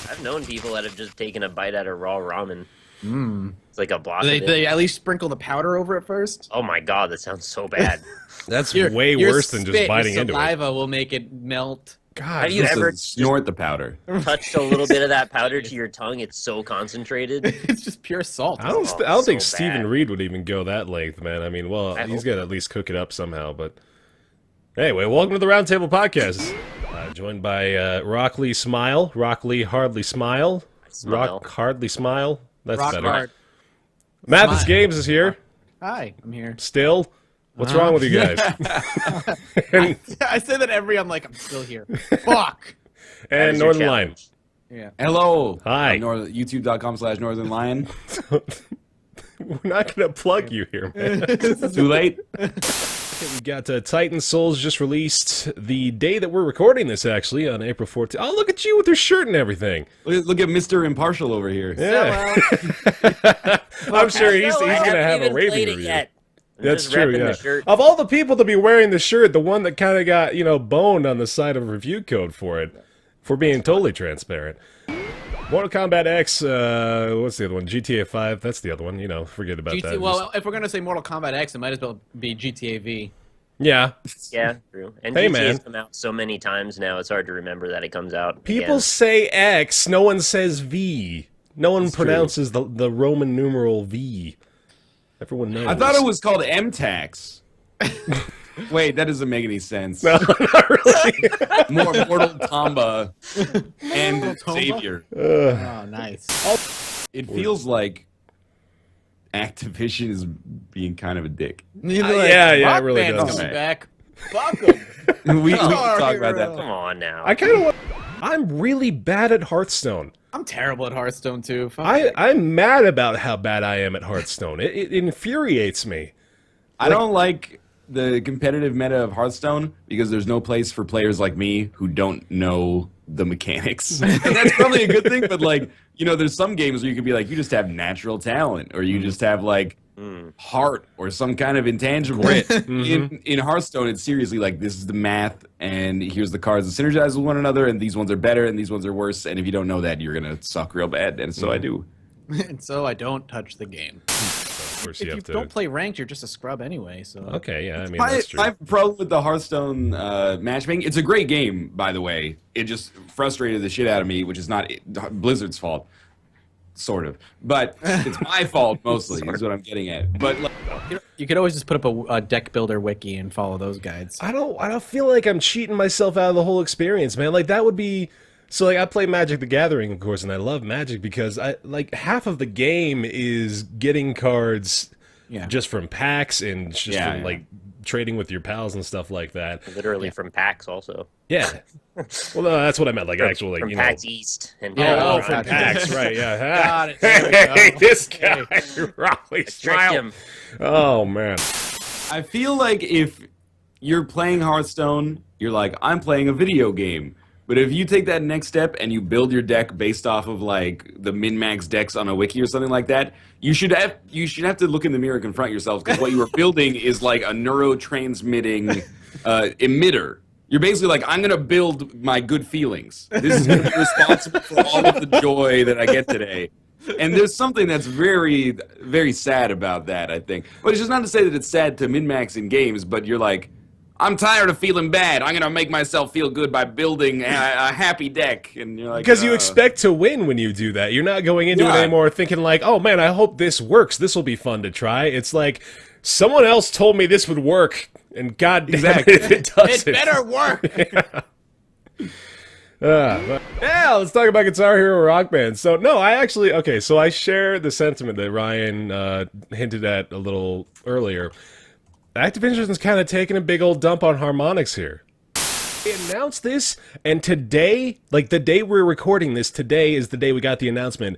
I've known people that have just taken a bite out of raw ramen. It's like a block. They at least sprinkle the powder over it first. Oh my god, that sounds so bad. That's way worse than just biting into it. Saliva will make it melt. God, Have you ever snort the powder? touched a little bit of that powder to your tongue? It's so concentrated. It's just pure salt. I don't think so Stephen bad. Reed would even go that length, man. I mean, well, I he's hope got to at least cook it up somehow. But anyway, welcome to the RoundTable Podcast. Joined by Rockley Smile, Rockley Hardly Smile, Rock Hardly Smile. That's Rock better. hard. Mathis Smile. Games is here. Hi, I'm here. Still. What's wrong with you guys? I say that I'm still here. Fuck. That And is your Northern Lion. challenge. Yeah. Hello. Hi. YouTube.com/Northern Lion. We're not going to plug you here, man. Too late. We got Titan Souls just released the day that we're recording this, actually, on April 14th. Oh, look at you with your shirt and everything. Look at Mr. Impartial over here. Yeah. I'm sure he's going to have a raving review. Yet. I'm That's just true, repping yeah. the shirt. Of all the people to be wearing the shirt, the one that kind of got, boned on the side of a review code for it, for being totally transparent. Mortal Kombat X, what's the other one? GTA 5, that's the other one, forget about that. Well, if we're going to say Mortal Kombat X, it might as well be GTA V. Yeah. Yeah, true. And Hey, GTA's man. come out so many times now, it's hard to remember that it comes out. People again. say X, no one says V. No one It's true. pronounces the Roman numeral V. Everyone knows. I thought it was called MTax. Wait, that doesn't make any sense. No, not really. Mortal Kombat and Kombat? Savior. Oh, nice. It feels like Activision is being kind of a dick. yeah, it Rock really Band's does. coming back. Fuck 'em. we can Guitar talk about Hero. that. Come on now. I kind of I'm really bad at Hearthstone. I'm terrible at Hearthstone, too. Fuck it. I'm mad about how bad I am at Hearthstone. It infuriates me. I don't like the competitive meta of Hearthstone because there's no place for players like me who don't know the mechanics. And that's probably a good thing, but there's some games where you could be like, you just have natural talent, or you just have heart or some kind of intangible. In Hearthstone, it's seriously like, this is the math, and here's the cards that synergize with one another, and these ones are better, and these ones are worse, and if you don't know that, you're gonna suck real bad, and so I do. And so I don't touch the game. Of course, If you you have to. don't play ranked, you're just a scrub anyway, so... Okay, yeah, I mean I that's true. have a problem with the Hearthstone matchmaking. It's a great game, by the way. It just frustrated the shit out of me, which is not Blizzard's fault, sort of. But it's my fault mostly, is what I'm getting at. But You could always just put up a deck builder wiki and follow those guides. I don't feel like I'm cheating myself out of the whole experience, man. Like that would be so I play Magic the Gathering, of course, and I love Magic because half of the game is getting cards just from packs and just from trading with your pals and stuff like that. Literally from PAX also. Yeah. Well, no, that's what I meant, actual From PAX East. And from packs, right, yeah. Got it. There we go. Hey, this guy, Rockley Tricked Smile. him. Oh, man. I feel like if you're playing Hearthstone, you're like, I'm playing a video game. But if you take that next step and you build your deck based off of the min-max decks on a wiki or something like that, you should have to look in the mirror and confront yourself, because what you are building is like a neurotransmitting emitter. You're basically like, I'm going to build my good feelings. This is going to be responsible for all of the joy that I get today. And there's something that's very, very sad about that, I think. But it's just not to say that it's sad to min-max in games, but you're like, I'm tired of feeling bad. I'm going to make myself feel good by building a happy deck. And you're like, Because you expect to win when you do that. You're not going into it anymore thinking like, oh man, I hope this works. This will be fun to try. It's like, someone else told me this would work, and god damn it if it doesn't. It better work! Yeah, let's talk about Guitar Hero Rock Band. So, no, I share the sentiment that Ryan hinted at a little earlier. Activision's kind of taking a big old dump on harmonics here. They announced this, and today, the day we're recording this, today is the day we got the announcement.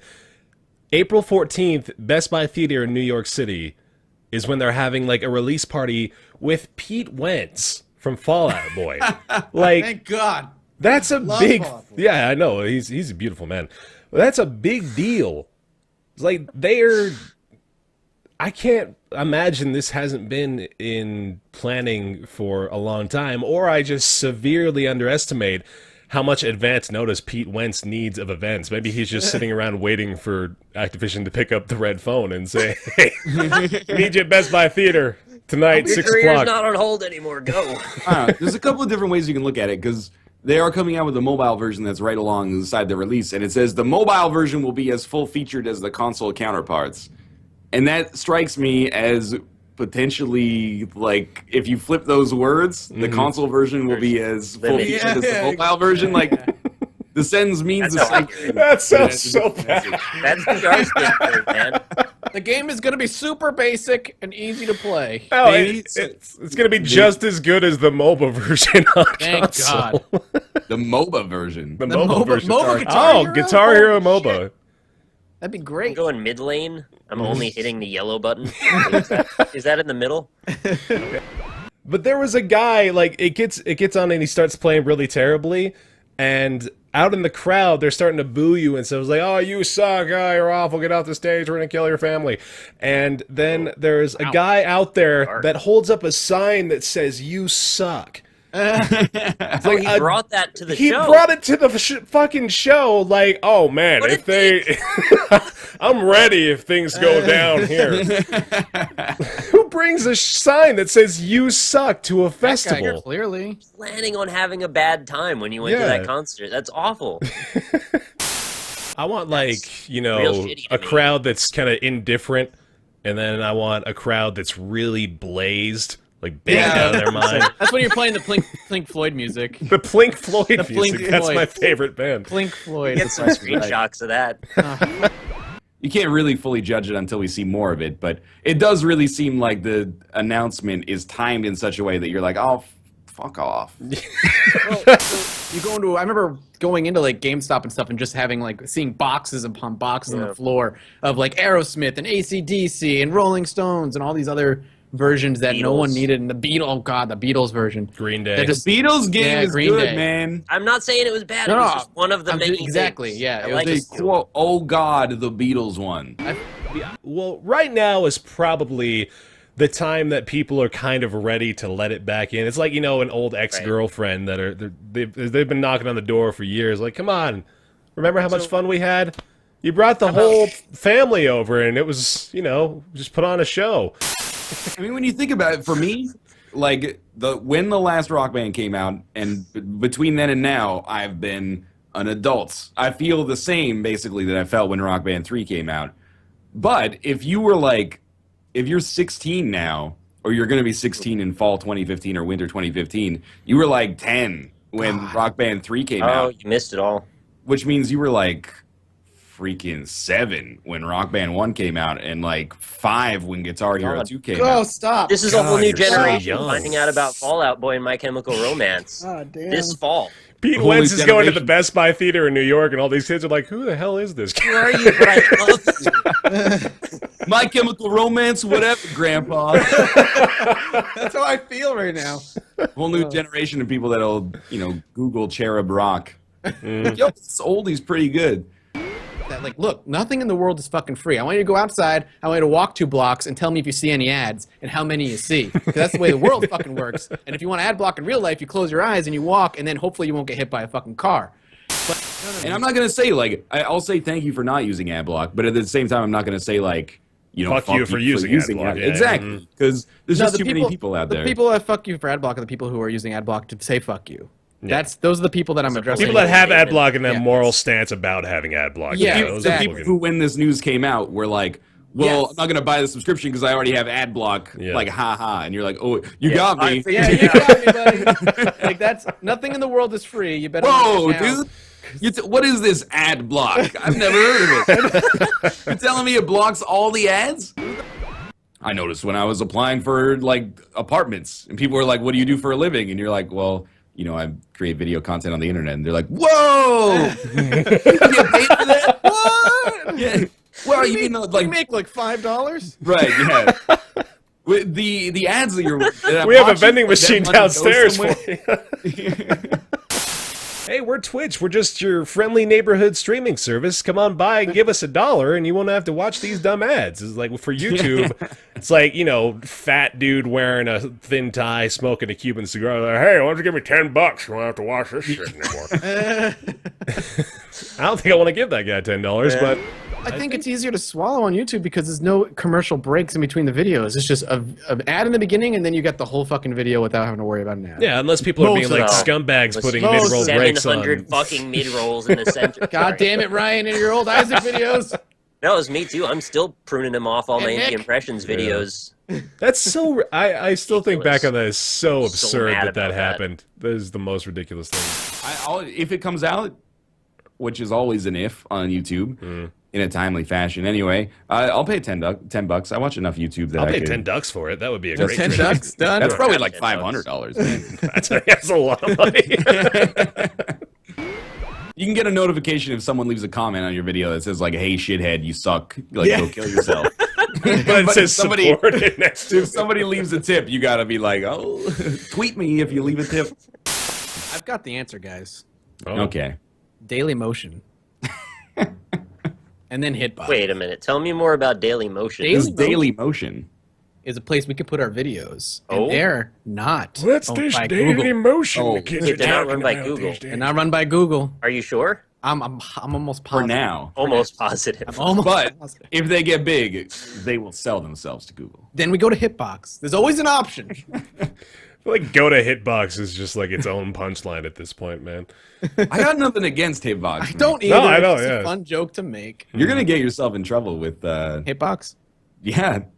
April 14th, Best Buy Theater in New York City is when they're having, a release party with Pete Wentz from Fall Out Boy. Thank God. That's a Love big... Fall Out Boy. Yeah, I know. He's a beautiful man. That's a big deal. It's they're... I can't imagine this hasn't been in planning for a long time, or I just severely underestimate how much advance notice Pete Wentz needs of events. Maybe he's just sitting around waiting for Activision to pick up the red phone and say, "Hey, need you at Best Buy Theater tonight, Your 6 career's o'clock." not on hold anymore. Go. There's a couple of different ways you can look at it, because they are coming out with a mobile version that's right alongside the release, and it says the mobile version will be as full-featured as the console counterparts. And that strikes me as potentially, like, if you flip those words, the console version will be as full-featured as the mobile version. Like, the sentence means the same. That sounds so bad. That's the yardstick, man. The game is going to be super basic and easy to play. Oh, Maybe it's going to be just as good as the MOBA version on Thank console. God. The MOBA version. The MOBA version. MOBA Guitar Hero? Guitar Hero Holy MOBA. shit. That'd be I'm great. going mid lane. I'm only hitting the yellow button. Is that in the middle? But there was a guy, like, it gets on and he starts playing really terribly, and out in the crowd they're starting to boo you, and so it's like, "Oh, you suck, oh, you're awful, get off the stage, we're gonna kill your family." And then there's a guy out there that holds up a sign that says, "You suck." It's like, He brought that to the he show. brought it to the fucking show, like, "Oh man, What if a they I'm ready if things go down here." Who brings a sign that says "You suck" to a That guy, festival? clearly. Planning on having a bad time when you went to Yeah. that concert. That's awful. I want, like, you real know, shitty to a me. crowd that's kind of indifferent, and then I want a crowd that's really blazed, like banged out of their mind. That's when you're playing the Pink Floyd music. The Plink Floyd The music, Plink that's Floyd. my favorite band. Pink Floyd. Get some screenshots of that. You can't really fully judge it until we see more of it, but it does really seem like the announcement is timed in such a way that you're like, "Oh, fuck off." Well, so you go into. I remember going into like GameStop and stuff, and just having like seeing boxes upon boxes on the floor of like Aerosmith and AC/DC and Rolling Stones and all these other versions that no one Beatles. needed. And the Beatles, oh god, the Beatles version. Green Day. That just Beatles game Yeah, is Green good, Day. man. I'm not saying it was bad. No, it was no, just one of the I'm many just- exactly, things. yeah, I it like was They it. quote, "Oh God, the Beatles one." Well, right now is probably the time that people are kind of ready to let it back in. It's like, you know, an old ex-girlfriend that they've been knocking on the door for years. Like, come on, remember how much fun we had? You brought the whole family over, and it was, you know, just put on a show. I mean, when you think about it, for me, like when the last Rock Band came out, and between then and now, I've been an adult. I feel the same basically that I felt when Rock Band 3 came out. But if you're 16 now, or you're going to be 16 in fall 2015 or winter 2015, you were like 10 when Rock Band 3 came Oh, out, you missed it all. which means you were like freaking 7 when Rock Band 1 came out, and like 5 when Guitar Hero God. 2 came Oh, out. stop! This is a whole God, new you're so generation young. finding out about Fallout Boy and My Chemical Romance Oh, damn. this fall. Pete Whole Wentz new is going to the generation. Best Buy Theater in New York, and all these kids are like, "Who the hell is this guy?" Where are you? But I love you. My Chemical Romance, whatever, Grandpa. That's how I feel right now. Whole new generation of people that'll, you know, Google Cherub Rock. Yo, this oldie's pretty good. That, like, look, nothing in the world is fucking free. I want you to go outside. I want you to walk 2 blocks and tell me if you see any ads and how many you see. Because that's the way the world fucking works. And if you want to ad block in real life, you close your eyes and you walk, and then hopefully you won't get hit by a fucking car. And I'm not going to say, like, I'll say thank you for not using Adblock, but at the same time, I'm not going to say, like, you know, Fuck you for using Adblock. Yeah. Exactly. Because there's No, just too many people out there. The people that fuck you for ad block are the people who are using ad block to say fuck you. Those are the people that I'm addressing. People that have ad block and that Yeah. moral stance about having ad block. Yeah, those the are exactly. people fucking- who, when this news came out, were like, well, Yes. I'm not going to buy the subscription because I already have Adblock. Yeah. Like, ha. And you're like, oh, you got me. Yeah, you got me, buddy. Like, that's nothing in the world is free. You better. Whoa, learn it now. dude. What is this ad block? I've never heard of it. You're telling me it blocks all the ads? I noticed when I was applying for, like, apartments, and people were like, what do you do for a living? And you're like, well, you know, I create video content on the internet. And they're like, whoa! You get paid for that? What? Yeah. Well, you mean, like, You make like $5. right, yeah. With the ads that you're... that I'm We have a watching, vending like, that machine money goes downstairs somewhere. for you. Hey, we're Twitch. We're just your friendly neighborhood streaming service. Come on by and give us $1 and you won't have to watch these dumb ads. It's like for YouTube, it's like, you know, fat dude wearing a thin tie, smoking a Cuban cigar. Like, hey, why don't you give me $10? You won't have to watch this shit anymore. I don't think I want to give that guy $10, but I think it's easier to swallow on YouTube because there's no commercial breaks in between the videos. It's just an ad in the beginning, and then you get the whole fucking video without having to worry about an ad. yeah, unless people are being like scumbags putting mid-roll breaks on. 700 fucking mid-rolls in the center. God damn it, Ryan, in your old Isaac videos. No, it was me too. I'm still pruning him off all my Nick. indie impressions videos. That's so. I still think back on that as so absurd mad that about that. happened. That is the most ridiculous thing. If it comes out, which is always an if on YouTube, in a timely fashion. Anyway, I'll pay $10. I watch enough YouTube that I'll I pay could. $10 for it. That would be a Just great. $10 done. That's probably like $10. $500. Man. That's a lot of money. You can get a notification if someone leaves a comment on your video that says like, "Hey, shithead, you suck. Like, go kill yourself." But it But says somebody- supported next to If somebody leaves a tip, you gotta be like, "Oh, tweet me if you leave a tip." I've got the answer, guys. Oh. Okay. Daily Motion. And then Hitbox. Wait a minute. Tell me more about Daily Motion. Daily This is Daily Motion. is a place we can put our videos. Oh? And they're not What's owned this by daily Google. motion Oh, the kids they're are not talking run by about Google. these days? They're not run by Google. Are you sure? I'm almost For positive. now. Almost positive. I'm almost But positive. if they get big, they will sell themselves to Google. Then we go to Hitbox. There's always an option. I feel like go to Hitbox is just like its own punchline at this point, man. I got nothing against Hitbox. I don't No, either. I know, It's just yeah. a fun joke to make. You're gonna get yourself in trouble with, Hitbox?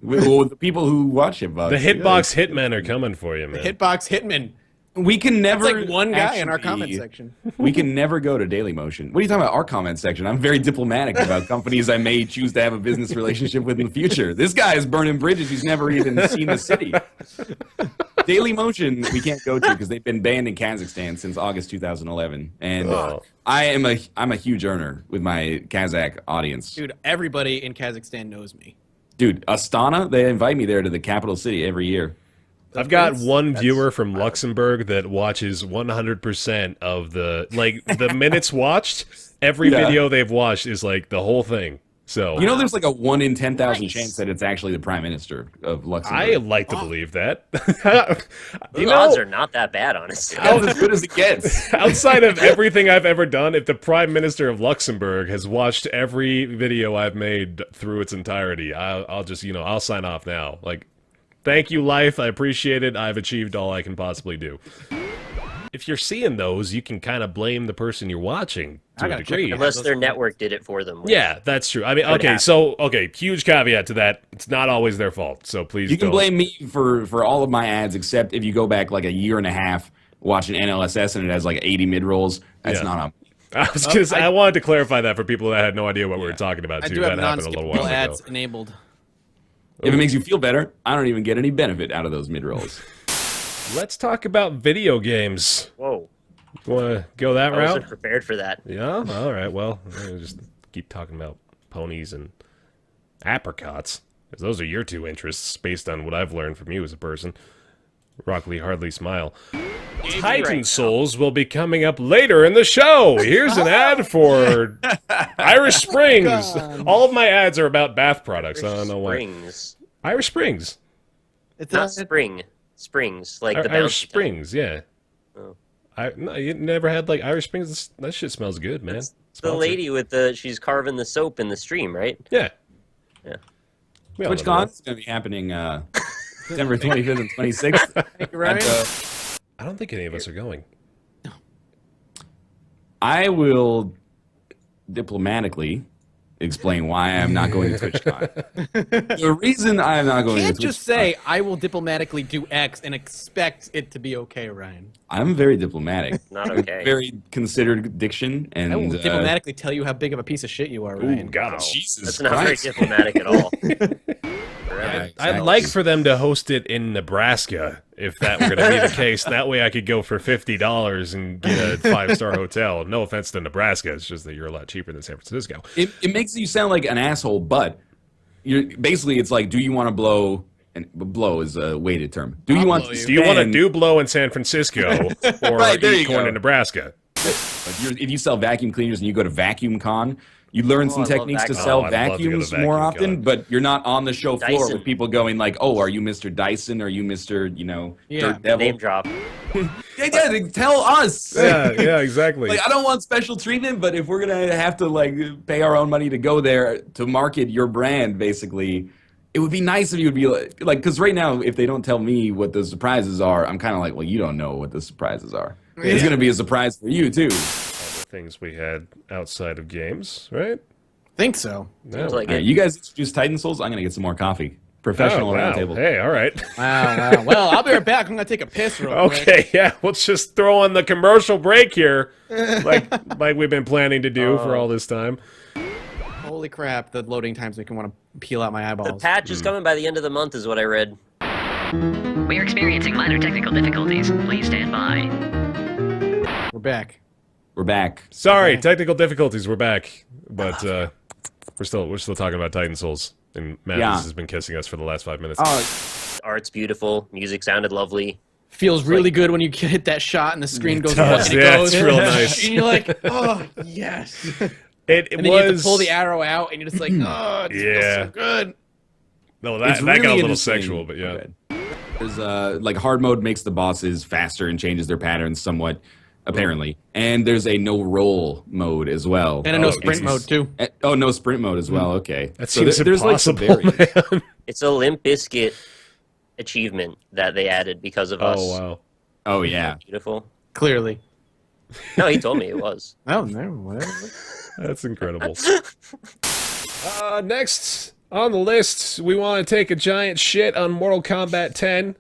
with the people who watch Hitbox. The Hitbox hitmen are coming for you, man. Hitbox Hitman. We can never. It's like one guy in our actually- comment section. We can never go to Daily Motion. What are you talking about? Our comment section. I'm very diplomatic about companies I may choose to have a business relationship with in the future. This guy is burning bridges. He's never even seen the city. Daily Motion we can't go to because they've been banned in Kazakhstan since August 2011, and Oh. I'm a huge earner with my Kazakh audience. Dude, everybody in Kazakhstan knows me. Dude, Astana, they invite me there to the capital city every year. I've got one viewer from Luxembourg that watches 100% of the minutes watched. Every Yeah. video they've watched is like the whole thing. So You know, there's like a 1 in 10,000 Nice. chance that it's actually the prime minister of Luxembourg. I like to believe that. Those odds are not that bad, honestly. That's as good as it gets. Outside of everything I've ever done, if the Prime Minister of Luxembourg has watched every video I've made through its entirety, I'll just, I'll sign off now. Like, thank you, life. I appreciate it. I've achieved all I can possibly do. If you're seeing those, you can kind of blame the person you're watching to I a gotta check degree. it out. Unless their network did it for them. Yeah, that's true. I mean, Could okay, huge caveat to that. It's not always their fault, so please You can don't. blame me for all of my ads, except if you go back like a year and a half watching NLSS and it has like 80 mid rolls. That's Yeah. not on. I was gonna say, I wanted to clarify that for people that had no idea what we were talking about, I too. do That have happened a little while non-skippable ago. ads enabled. If it makes you feel better, I don't even get any benefit out of those mid rolls. Let's talk about video games. Whoa. Want to go that I route? wasn't prepared for that. Yeah? All right, well, I'll just keep talking about ponies and apricots, because those are your two interests, based on what I've learned from you as a person. Rockley hardly smile. Titan right now. Souls will be coming up later in the show. Here's an ad for Irish Springs. All of my ads are about bath products. I don't know why. Springs. Irish Springs. It's Not spring. Springs. Like the Irish bouncy type. Springs, yeah. Oh. No, you never had like Irish Springs? That shit smells good, man. The Sponsored. lady with she's carving the soap in the stream, right? Yeah. Yeah. We all know TwitchCon that. is going to be happening December 25th and 26th. Thank you, Ryan. I don't think any of us are going. I will diplomatically explain why I'm not going to TwitchCon. The reason I'm not going Can't to just TwitchCon, say, I will diplomatically do X and expect it to be okay, Ryan. I'm very diplomatic. Not okay. Very considered diction, and I will diplomatically tell you how big of a piece of shit you are, Ooh, Ryan. got him. Jesus That's not very Christ. diplomatic at all. Yeah, I'd exactly. like for them to host it in Nebraska, if that were going to be the case. That way I could go for $50 and get a 5-star hotel. No offense to Nebraska. It's just that you're a lot cheaper than San Francisco. It makes you sound like an asshole, but you're basically it's like, do you want to blow? And blow is a weighted term. Do you want? blow To you. Do you want to spend- do blow in San Francisco or Right, there eat you corn go. in Nebraska? If you sell vacuum cleaners and you go to Vacuum Con, you learn some I love techniques to vacuum. sell Oh, I'd love to go to vacuums Vacuum more Con. often, but you're not on the show floor Dyson. with people going like, "Oh, are you Mr. Dyson? Are you Mr. Yeah. Dirt Devil?" Name drop. Yeah, they tell us. Yeah, exactly. Like, I don't want special treatment, but if we're gonna have to like pay our own money to go there to market your brand, basically, it would be nice if you would be like, because right now, if they don't tell me what the surprises are, I'm kind of like, well, you don't know what the surprises are. It's gonna be a surprise for you too. Things we had outside of games, right? Think so. Seems like All right, it. you guys introduce Titan Souls. I'm gonna get some more coffee. Professional Oh, wow. roundtable. Hey, all right. Wow. Well, I'll be right back. I'm gonna take a piss real quick. Okay, yeah, let's just throw on the commercial break here, like we've been planning to do for all this time. Holy crap! The loading times make me want to peel out my The eyeballs. patch is coming by the end of the month, is what I read. We are experiencing minor technical difficulties. Please stand by. We're back. We're back. Sorry, technical difficulties. We're back, but we're still talking about Titan Souls, and Matt Yeah. has been kissing us for the last 5 minutes. Art's beautiful. Music sounded lovely. Feels really good when you hit that shot and the screen goes up does, and it yeah, goes. it's real nice. And you're like, oh yes. it And then you have to was pull the arrow out, and you're just like, oh, it just Yeah. feels so good. no, It's that got a little interesting. sexual, but yeah. Okay. There's like hard mode makes the bosses faster and changes their patterns somewhat, apparently. And there's a no roll mode as well. And a no Oh, sprint Jesus. mode too. Oh, no sprint mode as well. Okay, That So seems there's like some impossible, variants. man. It's a Limp Bizkit achievement that they added because of us. Oh wow. Oh yeah. Beautiful. Clearly. No, he told me it was. Oh no, whatever. That's incredible. Next on the list, we want to take a giant shit on Mortal Kombat 10.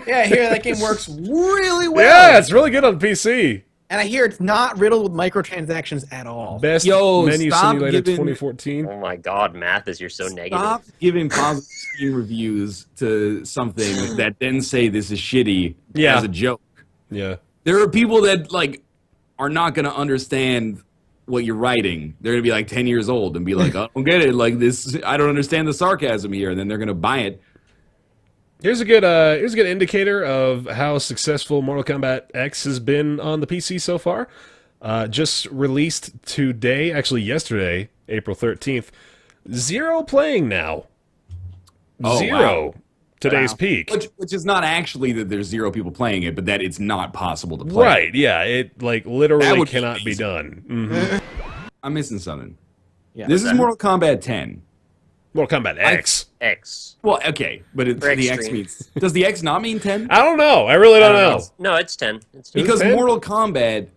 Yeah, I hear that game works really well. Yeah, it's really good on PC. And I hear it's not riddled with microtransactions at all. Best Yo, menu stop simulator giving- 2014. Oh my god, Mathis, you're so negative. Stop giving positive Steam reviews to something that then say this is shitty Yeah. as a joke. Yeah. There are people that like are not going to understand what you're writing. They're going to be like 10 years old and be like, I don't get it. Like this, I don't understand the sarcasm here. And then they're going to buy it. Here's a good indicator of how successful Mortal Kombat X has been on the PC so far. Just released today, actually yesterday, April 13th. 0 playing now. Oh, 0. wow. Today's Wow. peak. Which is not actually that there's 0 people playing it, but that it's not possible to play. Right, yeah. It like That literally would be cannot be amazing. done. Mhm. I'm missing something. Yeah. This is Mortal Kombat 10. Mortal Kombat X. X. Well, okay, but For the X extreme. means. Does the X not mean 10? I don't know. I really don't know. No, it's 10. It's 10. Because 10? Mortal Kombat.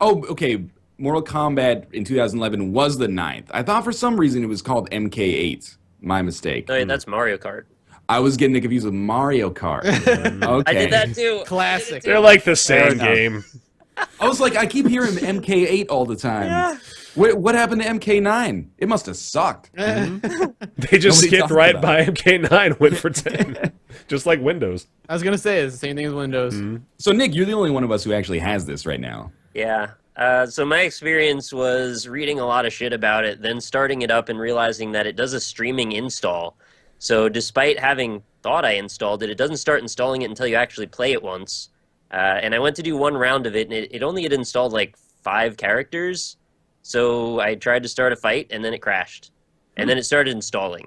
Oh, okay. Mortal Kombat in 2011 was the 9th. I thought for some reason it was called MK8. My mistake. No, that's Mario Kart. I was getting confused with Mario Kart. Okay. I did that too. Classic. They're like the same enough. game. I was like, I keep hearing MK8 all the time. Yeah. What happened to MK9? It must have sucked. They just Nobody skipped talked right about by MK9, went for 10. Just like Windows. I was gonna say it's the same thing as Windows. So, Nick, you're the only one of us who actually has this right now. Yeah. So my experience was reading a lot of shit about it, then starting it up and realizing that it does a streaming install. So despite having thought I installed it, it doesn't start installing it until you actually play it once. And I went to do one round of it, and it only had installed like 5 characters. So I tried to start a fight, and then it crashed. And then it started installing.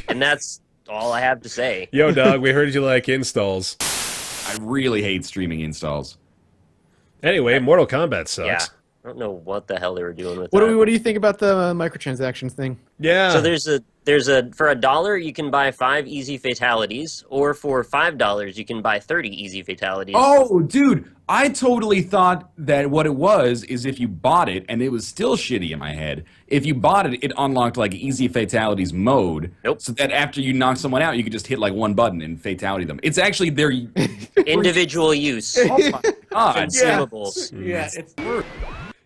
And that's all I have to say. Yo, dog, we heard you like installs. I really hate streaming installs. Anyway, Mortal Kombat sucks. Yeah. I don't know what the hell they were doing with What that. do you think about the microtransactions thing? Yeah. So there's a for $1 you can buy 5 easy fatalities, or for $5 you can buy 30 easy fatalities. Oh, dude, I totally thought that what it was is if you bought it, and it was still shitty in my head, if you bought it, it unlocked like easy fatalities mode. Nope. So that after you knock someone out, you could just hit like one button and fatality them. It's actually their Individual use. oh my god. Consumables. Yeah, it's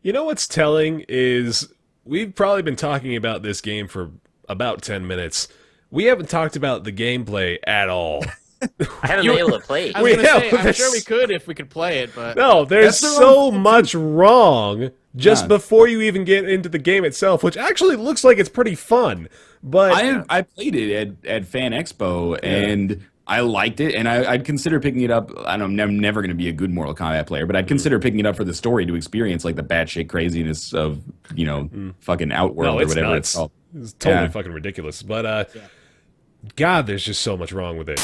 You know what's telling is we've probably been talking about this game for about 10 minutes. We haven't talked about the gameplay at all. I haven't been able to play. I was gonna Yeah, say, I'm that's- sure we could if we could play it, but No, there's That's their own so much wrong just Yeah. before you even get into the game itself, which actually looks like it's pretty fun. But I played it at Fan Expo, and I liked it, and I'd consider picking it up. I'm never going to be a good Mortal Kombat player, but I'd consider picking it up for the story to experience like the batshit craziness of fucking Outworld No, or it's whatever nuts. it's called. It's totally Yeah. fucking ridiculous. But God, there's just so much wrong with it.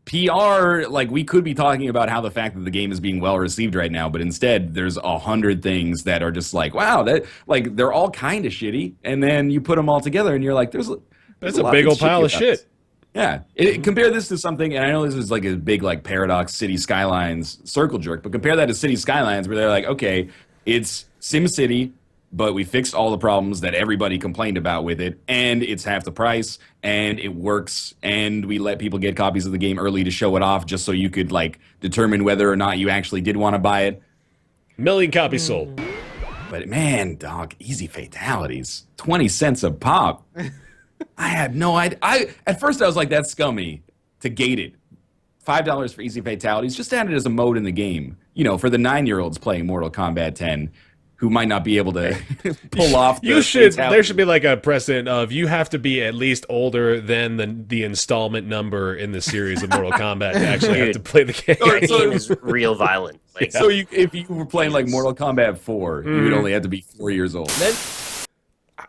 PR, like we could be talking about how the fact that the game is being well received right now, but instead there's 100 things that are just like, wow, that like they're all kind of shitty, and then you put them all together and you're like, there's That's a a lot big that's old pile shitty of about shit. this. Yeah. Compare this to something, and I know this is like a big like paradox City Skylines circle jerk, but compare that to City Skylines where they're like, okay, it's SimCity, but we fixed all the problems that everybody complained about with it, and it's half the price, and it works, and we let people get copies of the game early to show it off just so you could like determine whether or not you actually did want to buy it. Million copies sold. But man, dog, easy fatalities. 20 cents a pop. I had no idea. At first I was like, that's scummy to gate it. $5 for easy fatalities. Just add it as a mode in the game. You know, for the 9-year-olds playing Mortal Kombat 10 who might not be able to pull off the There fatality. should be like a precedent of you have to be at least older than the installment number in the series of Mortal Kombat to actually have to play the game. That game is real violent. Like, So if you were playing like Mortal Kombat 4, you would only have to be 4 years old.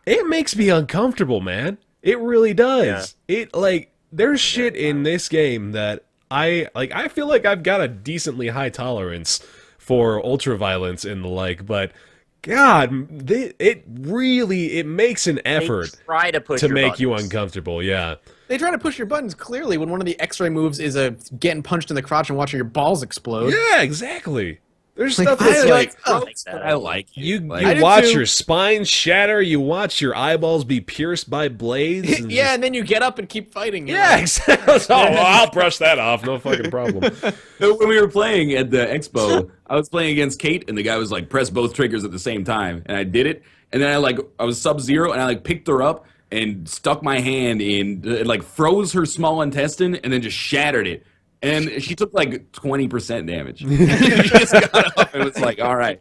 It makes me uncomfortable, man. It really does. It like there's shit in this game that I feel like I've got a decently high tolerance for ultra violence and the like, but God, it makes an effort try to push to your make you buttons. uncomfortable. Yeah. They try to push your buttons clearly when one of the X-ray moves is getting punched in the crotch and watching your balls explode. Yeah, exactly. There's Like, stuff I that's like like that. I like it. you I did watch too. your spine shatter, you watch your eyeballs be pierced by blades. And Yeah, and then you get up and keep fighting. You're yeah, like, exactly. Oh, well, I'll brush that off. No fucking problem. When we were playing at the expo, I was playing against Kate, and the guy was like, press both triggers at the same time, and I did it, and then I was Sub-Zero, and I like picked her up and stuck my hand in, it like froze her small intestine, and then just shattered it. And she took like 20% damage. She just got up and was like, all right.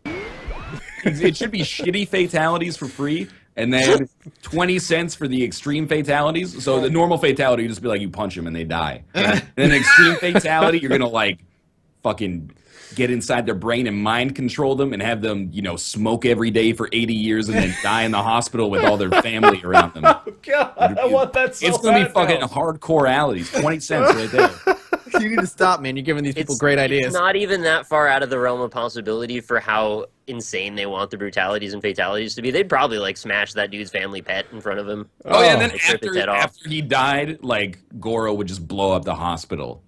It should be shitty fatalities for free, and then 20 cents for the extreme fatalities. So the normal fatality, you just be like, you punch them and they die. And then extreme fatality, you're going to like fucking get inside their brain and mind control them and have them, you know, smoke every day for 80 years and then die in the hospital with all their family around them. God, I want that so It's going to be bad fucking now. hardcore-alities. 20 cents right there. you need to stop, man. You're giving these people great It's ideas. not even that far out of the realm of possibility for how insane they want the brutalities and fatalities to be. They'd probably like smash that dude's family pet in front of him. Oh, yeah, and then Like, rip his head off. after he died, like, Goro would just blow up the hospital.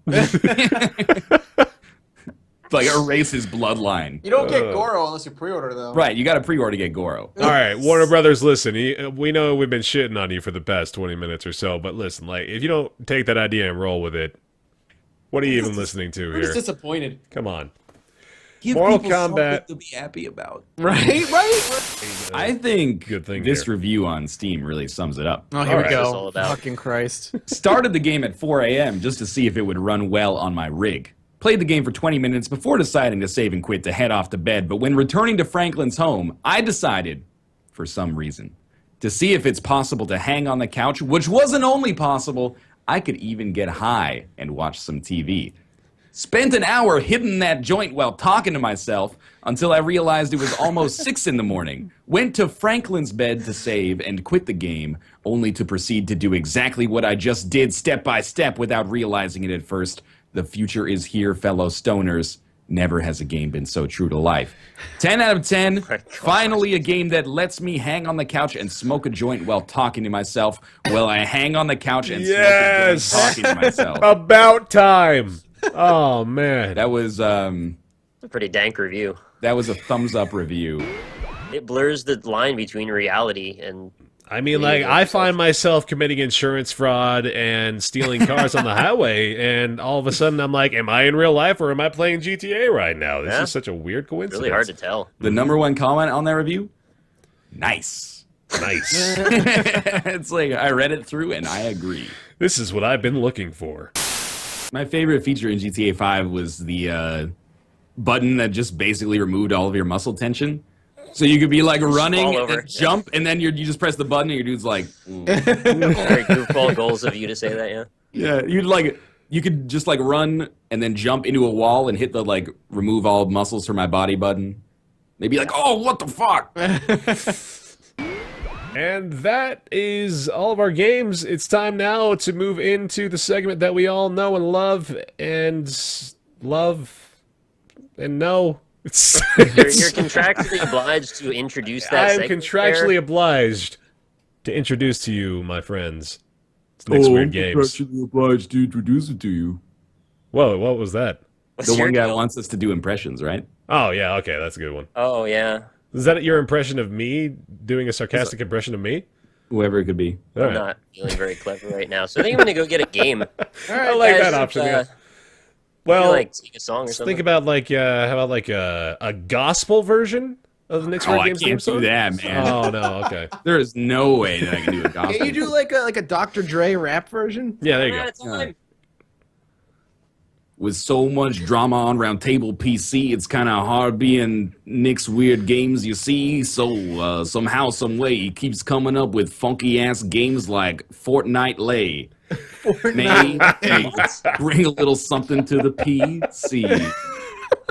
Like, erase his bloodline. You don't get Goro unless you pre-order, though. Right, you got to pre-order to get Goro. All right, Warner Brothers, listen. We know we've been shitting on you for the past 20 minutes or so, but listen, like, if you don't take that idea and roll with it, what are you even listening to We're just here? disappointed. Come on. Give Mortal people something Kombat. to be happy about. Right? Right? I think Good thing this here. review on Steam really sums it up. Oh, here All we right. go. What's this all about? Fucking Christ. Started the game at 4 a.m. just to see if it would run well on my rig. Played the game for 20 minutes before deciding to save and quit to head off to bed, but when returning to Franklin's home, I decided, for some reason, to see if it's possible to hang on the couch, which wasn't only possible, I could even get high and watch some TV. Spent an hour hidden in that joint while talking to myself until I realized it was almost 6 in the morning. Went to Franklin's bed to save and quit the game, only to proceed to do exactly what I just did step by step without realizing it at first. The future is here, fellow stoners. Never has a game been so true to life. 10 out of 10. Finally, a game that lets me hang on the couch and smoke a joint while talking to myself. While I hang on the couch and Yes! smoke a joint talking to myself. About time. Oh, man. That was A pretty dank review. a thumbs up review. It blurs the line between reality and I mean, like, I find myself committing insurance fraud and stealing cars on the highway, and all of a sudden I'm like, am I in real life or am I playing GTA right now? This Yeah. is such a weird coincidence. really hard to tell. The number one comment on that review? Nice. Nice. It's like I read it through and I agree. This is what I've been looking for. My favorite feature in GTA 5 was the button that just basically removed all of your muscle tension. So you could be like running fall and over. then jump, and then you just press the button, and your dude's like, Very goofball goals of you to say that, yeah. yeah, you'd like You could just like run and then jump into a wall and hit the like remove all muscles from my body button. They'd be like, oh, what the fuck? And that is all of our games. It's time now to move into the segment that we all know and love know. You're contractually obliged to introduce that I'm segment contractually there. obliged to introduce to you, my friends. It's Nick's Weird Games. Obliged to introduce it to you. Whoa, what was that? What's The your one guy deal? wants us to do impressions, right? Oh, yeah, okay, that's a good one. Oh, yeah. Is that your impression of me doing a sarcastic impression of me? Whoever it could be. All I'm right. not feeling very clever right now. So I think I'm going to go get a game. All right. I like Guys, that option, yeah. Well, Well, like sing a song or think something. about how about like a gospel version of the Nick's Oh, Weird I Games theme can't song? do that, man. Oh, no, okay. There is no way that I can do a gospel. Can you do like a Dr. Dre rap version? Yeah, there you One go. at a time. With so much drama on RoundTable PC, it's kind of hard being Nick's Weird Games, you see. So somehow, some way, he keeps coming up with funky ass games like Fortnite Lay. May bring a little something to the PC.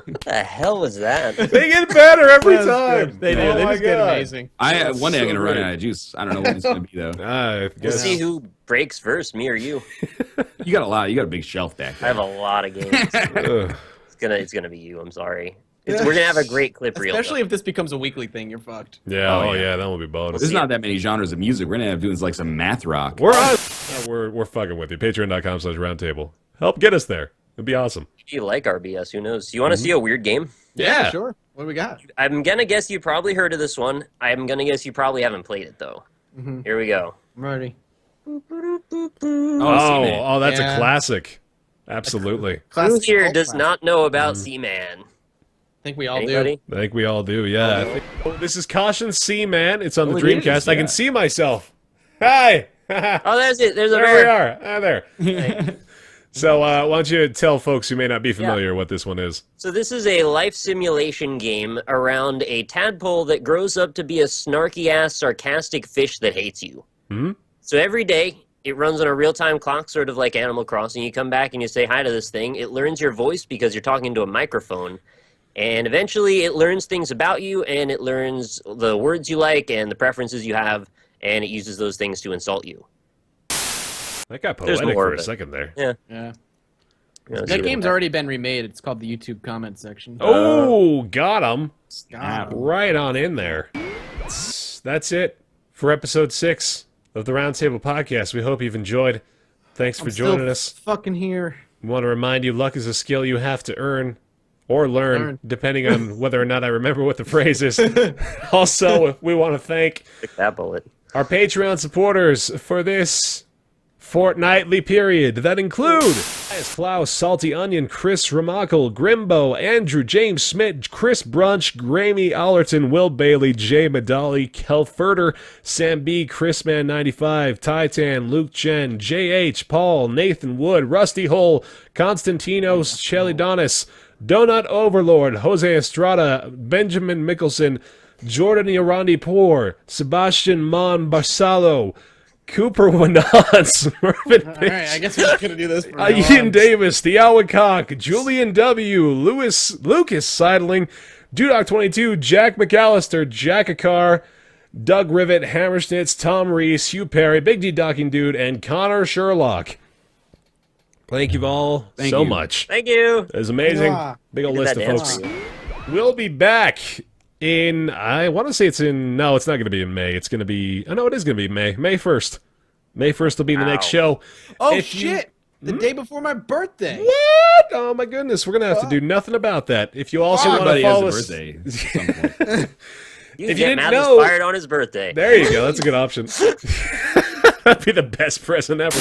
What the hell was that? They get better every That's time. good. They do. Oh they my just get God. amazing. One day I'm so gonna run great. out of juice. I don't know what it's gonna be though. I We'll guess. see who breaks first, me or you. You got a lot. You got a big shelf back I there. have a lot of games. Ugh. It's gonna be you. I'm sorry. We're gonna have a great clip reel. Especially though. if this becomes a weekly thing, you're fucked. Yeah, Oh, oh yeah. yeah, that will be bonus. There's not that many genres of music. We're gonna have doing like some math rock. We're on. We're fucking with you. Patreon.com/roundtable. Help get us there. It'd be awesome. If you like RBS, who knows? You want to see a weird game? Yeah. Sure. What do we got? I'm gonna guess you probably heard of this one. I'm gonna guess you probably haven't played it though. Here we go. I'm ready. Oh, that's Yeah. a classic. Absolutely. Who Classic here cult does classic. not know about Seaman? I think we all Anybody? do. I think we all do. Yeah. I think- Oh, this is Caution C, man. It's on the Oh, it Dreamcast. is, I can yeah. see myself. Hi. Oh, there's it. There's a There we bear. are. Ah, there. So, why don't you tell folks who may not be familiar what this one is? So this is a life simulation game around a tadpole that grows up to be a snarky-ass, sarcastic fish that hates you. Hmm? So every day, it runs on a real-time clock, sort of like Animal Crossing. You come back and you say hi to this thing. It learns your voice because you're talking to a microphone. And eventually, it learns things about you, and it learns the words you like and the preferences you have, and it uses those things to insult you. That got There's poetic more for of a it. second there. Yeah. You know, That game's already been remade. It's called the YouTube comment section. Oh, got him. God. Right on in there. That's it for episode 6 of the Roundtable Podcast. We hope you've enjoyed. Thanks for joining Still us. Fucking here. We want to remind you, luck is a skill you have to earn or learn, depending on whether or not I remember what the phrase is. Also, we want to thank Pick that bullet. our Patreon supporters for this fortnightly period that include Elias Klaus, Salty Onion, Chris Ramacle, Grimbo, Andrew, James Smith, Chris Brunch, Grammy Allerton, Will Bailey, Jay Medali, Kelferter, Sam B, Chrisman95, Titan, Luke Chen, JH, Paul, Nathan Wood, Rusty Hole, Constantinos, Shelly Donis, Donut Overlord, Jose Estrada, Benjamin Mickelson, Jordan Yorandi Poor, Sebastian Mon Barsalo, Cooper Winans, Mervyn All right, I guess we're just gonna do this. For now Ian on. Davis, the Cock, Julian W, Lucas Seidling, Dudoc22, Jack McAllister, Jack Akar, Doug Rivet, Hammersnitz, Tom Reese, Hugh Perry, Big D Docking Dude, and Connor Sherlock. Thank you all so you. much. Thank you. It was amazing. Yeah. Big old Did list that of dance folks. for you. We'll be back in, I want to say it's in, no, it's not going to be in May. It's going to be, oh no, it is going to be May. May 1st. May 1st will be the next Wow. show. Oh If you- shit! The day before my birthday. What? Oh my goodness, we're going to have to do nothing about that. If you also want to Everybody has follow a us. birthday at some point. You If get you didn't Matt know- inspired on his birthday. There you go. That's a good option. That'd be the best present ever.